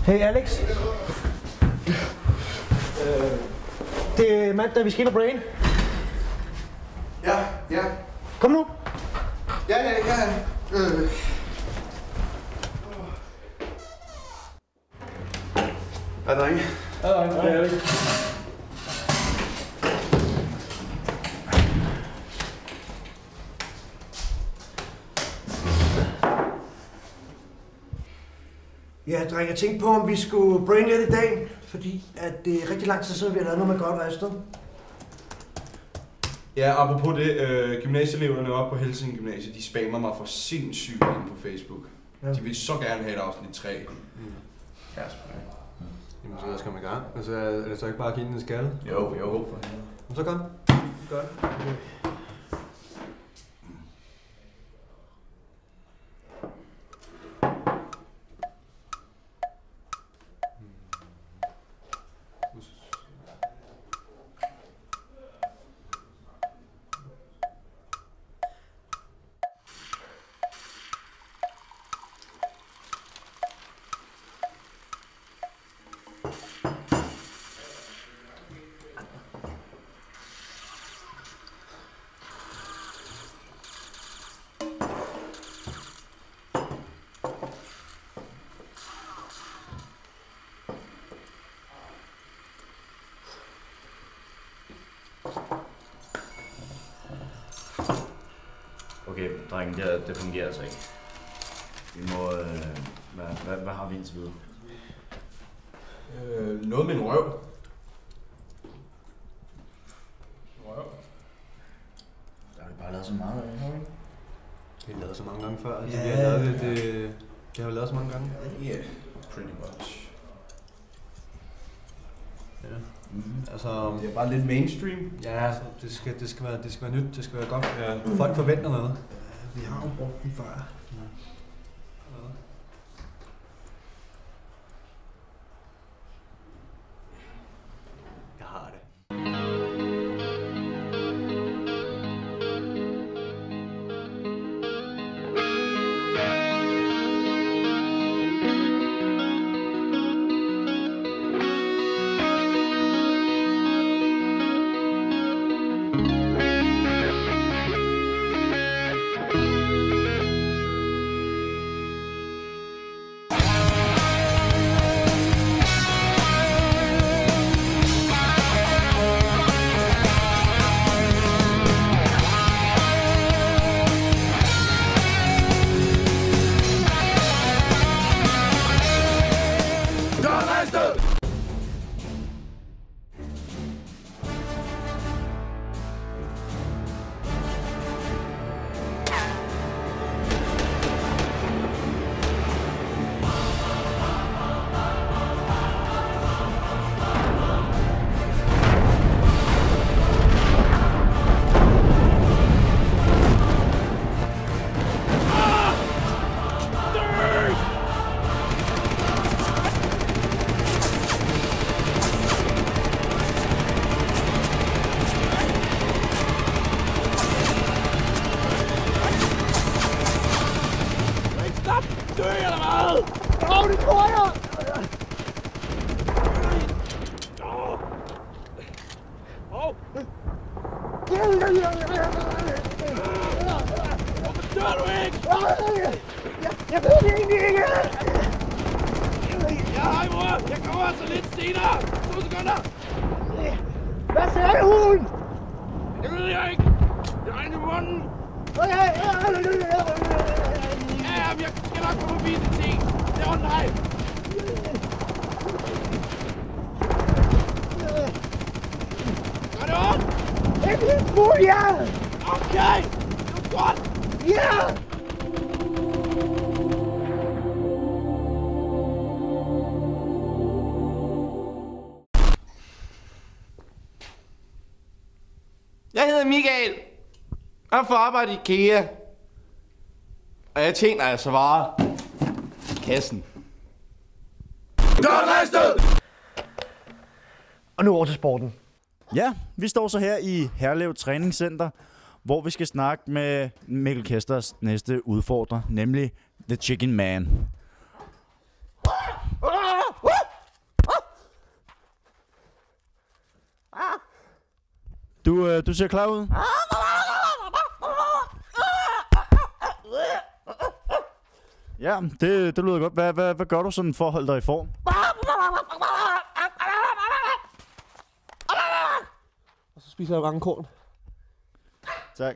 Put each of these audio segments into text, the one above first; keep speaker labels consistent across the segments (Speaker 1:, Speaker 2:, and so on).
Speaker 1: Hey Alex. Det er mandag, vi skal ind og brain.
Speaker 2: Ja.
Speaker 1: Kom nu.
Speaker 2: Ja. Hej, drenge.
Speaker 1: Hej, Alex. Ja, drenge, jeg tænkte på, om vi skulle brain lidt i dag, fordi at det er rigtig lang tid siden, vi har lavet noget med godt resten.
Speaker 2: Ja, apropos det, gymnasieeleverne oppe på Helsing Gymnasie, de spammer mig for sindssygt ind på Facebook. Ja. De vil så gerne have et afsnit 3.
Speaker 3: Jamen, så lad os komme i gang. Altså, er det så ikke bare at give den en skalle?
Speaker 2: Jo.
Speaker 3: Så kom.
Speaker 1: Godt.
Speaker 4: Okay, drenge, det fungerer altså ikke. Vi må... Hvad har vi indtil videre?
Speaker 2: Noget med en røv.
Speaker 4: Der har vi bare lavet så meget af, ikke?
Speaker 3: Vi har lavet så mange gange før. Altså,
Speaker 1: Ja.
Speaker 3: vi har lavet det har vi lavet så mange gange.
Speaker 2: Yeah, pretty much.
Speaker 3: Ja. Altså,
Speaker 2: Det er bare lidt mainstream.
Speaker 3: ja, det skal være nyt, det skal være godt. Ja. Folk forventer noget.
Speaker 1: Vi har jo brugt den før.
Speaker 3: Jeg har det.
Speaker 1: Jeg ved det egentlig ikke!
Speaker 5: Ja, hej mor! Jeg kommer altså lidt senere! 2 sekunder!
Speaker 1: Hvad sagde hun?
Speaker 5: Det ved jeg ikke! Jeg har en i munden!
Speaker 1: Ja,
Speaker 5: jeg skal nok komme forbi til 10! Det er under dig! Gør det ondt?
Speaker 1: en lille smule, ja!
Speaker 5: Okay! Det er godt!
Speaker 1: Ja!
Speaker 5: Jeg hedder Michael. Jeg får arbejde i IKEA. Og jeg tjener altså varer i kassen.
Speaker 1: Og nu over til sporten.
Speaker 6: Ja, vi står så her i Herlev Træningscenter, hvor vi skal snakke med Mikkel Kesters næste udfordrer, nemlig The Chicken Man. Du ser klar ud. Ja, det lyder godt. Hvad gør du sådan for at holde dig i form?
Speaker 5: Og så spiser jeg mange korn.
Speaker 6: Tak.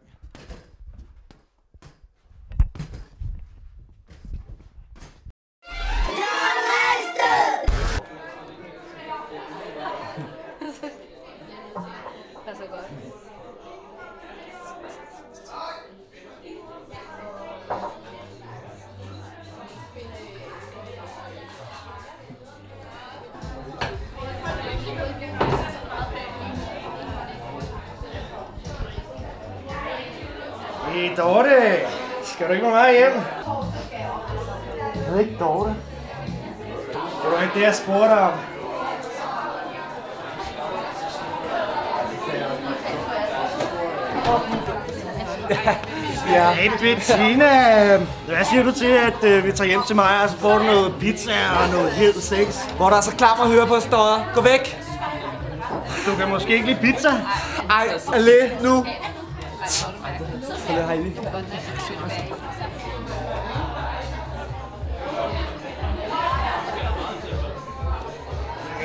Speaker 1: Hey Dorte, skal du ikke med mig hjem? Jeg ved ikke Dorte. Det var ikke det, jeg spurgte om. Ja. Hey Bettina, hvad siger du til, at vi tager hjem til mig, og så får du noget pizza og noget hed sex?
Speaker 7: Hvor der er så klam at høre på, Stodder. Gå væk!
Speaker 1: Du kan måske ikke lide pizza?
Speaker 7: Ej, allé nu!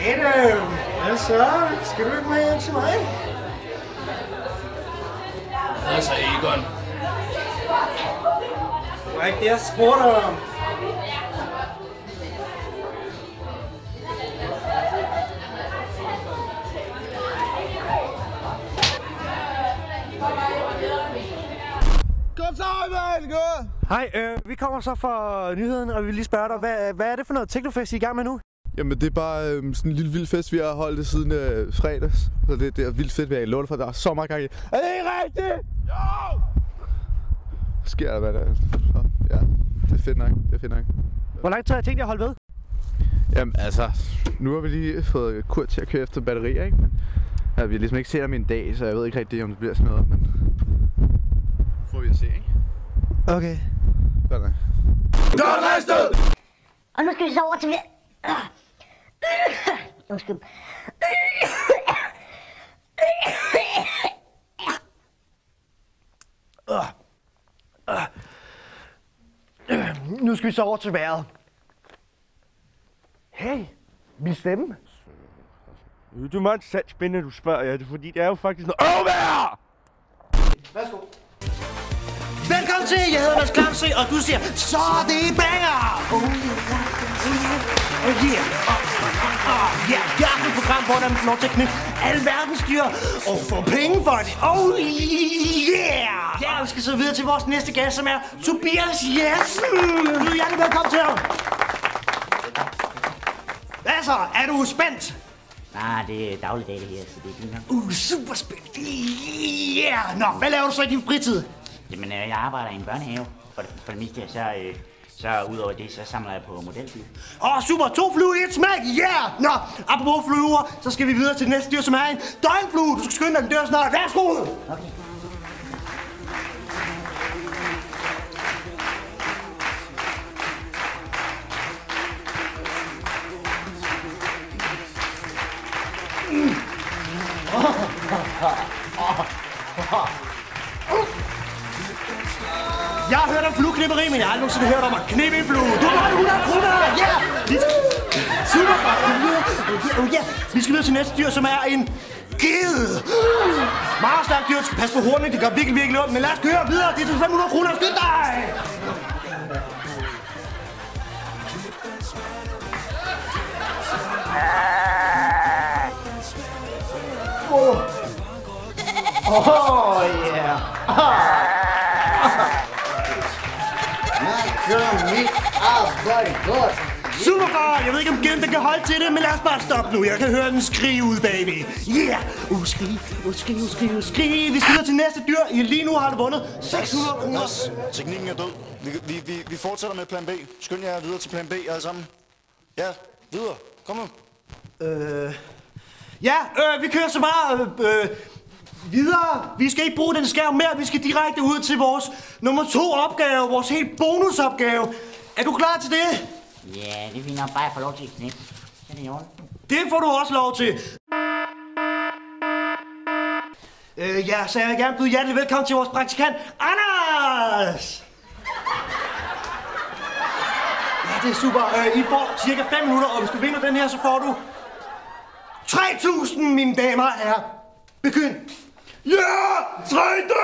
Speaker 1: Adam, hvad så? Skal du ikke med hjem til mig?
Speaker 5: Altså Egon.
Speaker 1: Det var ikke det, jeg spurgte om.
Speaker 5: Kom så, mand! Gå!
Speaker 1: Hej, vi kommer så fra nyheden, og vi vil lige spørge dig, hvad er det for noget technofest, I er i gang med nu?
Speaker 8: Jamen det er bare sådan en lille vild fest, vi har holdt det siden fredags. Så det er vildt fedt, vi har lovet for, der er så meget gang i. Er det ikke rigtigt? Jo! Sker der, hvad der er? Så, ja, det er fedt nok,
Speaker 1: Hvor lang tid har jeg tænkt jer at holde ved?
Speaker 8: Jamen altså, nu har vi lige fået Kurt til at køre efter batterier, ikke? Men ja, vi har ligesom ikke set ham i en dag, så jeg ved ikke rigtig, om det bliver sådan noget, men får vi at se, ikke?
Speaker 1: Okay.
Speaker 8: Godt nok.
Speaker 5: Godt rejstet!
Speaker 9: Og nu skal vi så over til... Undskyld.
Speaker 1: Nu skal vi så over til vejret. Hey, min stemme.
Speaker 5: Det er meget sandt spændende, du spørger, ja. Det er fordi, det er jo faktisk noget overvejr!
Speaker 1: Værsgo. Velkommen til, jeg hedder Mads Klamse, og du siger, så det er banger! Ja, jeg har et program, hvor der får lov til at knytte alle verdens dyr og få penge for det. Ja, vi skal så videre til vores næste gæst, som er Tobias Jensen. Du er hjertelig velkommen til ham. Hvad så? Er du spændt?
Speaker 9: Nej, det er dagligdag det her, så det er fint nok.
Speaker 1: Super spændt. Yeah! Nå, hvad laver du så i din fritid?
Speaker 9: Jamen, jeg arbejder i en børnehave. For det meste, så udover det, så samler jeg på modelfly.
Speaker 1: Super, 2 fluer i et smæk, yeah! Nå, apropos fluer, så skal vi videre til det næste dyr, som er en døgnflue. Du skal skynde dig, den dør snart. Værsgo!
Speaker 9: Okay.
Speaker 1: Jeg har hørt om flueknipperi, men jeg har aldrig nogensinde hørt om at knippe en flue. Du har 100 kroner! Ja! Super godt! Ja, vi skal videre til næste dyr, som er en gede. Meget stærkt dyr, skal passe på hornene, det gør virkelig, virkelig ondt. Men lad os køre videre, det er til 500 kroner. Skynd dig! Yeah! Super godt! Jeg ved ikke, om gennem den kan holde til det, men lad os bare stoppe nu. Jeg kan høre den skrige ud, baby. Yeah! Skrig. Vi skal videre til næste dyr. Lige nu har du vundet 600 kroner.
Speaker 6: Teknikken er død. Vi fortsætter med plan B. Skynd jer videre til plan B alle sammen. Ja, videre. Kom nu.
Speaker 1: Vi kører så bare videre. Vi skal ikke bruge den skærm mere. Vi skal direkte ud til vores nummer 2 opgave. Vores helt bonusopgave. Er du klar til det?
Speaker 9: Ja, det er fint nok. Bare jeg får lov til at knippe. Så er det i orden.
Speaker 1: Det får du også lov til. Ja, så jeg vil gerne byde hjertelig velkommen til vores praktikant, Anders! Ja, det er super. I får cirka 5 minutter, og hvis du vinder den her, så får du 3.000, mine damer og herrer. Begynd!
Speaker 10: Ja! 3D!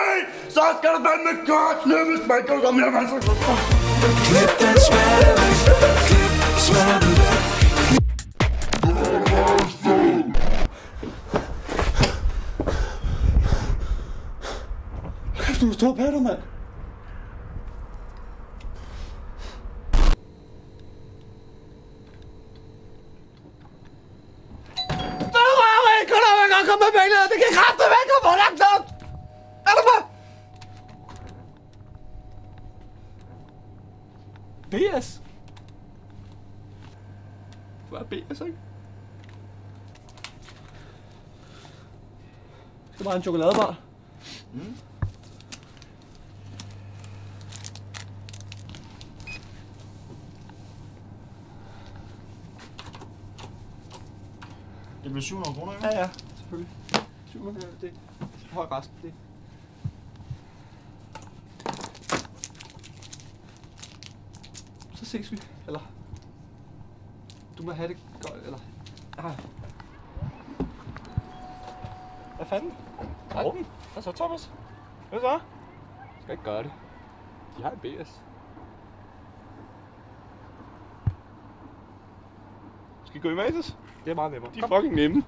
Speaker 10: Så skal der være med godt nemmest, man kan komme hjem, altså. Klip den smerte væk. Klip smerten væk.
Speaker 1: Kæft, du er stor patter, mand. Kom med pengene, det kan kraftedeme ikke gå for langsomt! Er du med?
Speaker 5: BS? Du er BS, ikke? Skal bare have en chokoladebar.
Speaker 6: Det bliver 700 kroner, ikke?
Speaker 5: Ja, selvfølgelig. 700, det er høj resten, det. Så ses vi, eller? Du må have det godt, eller? Ah. Hvad fanden? Morten? Hvad så, Thomas? Hvad så? Jeg skal ikke gøre det. De har en BS. Skal I gå i Matas? Det er meget nemmere. De er fucking nemme.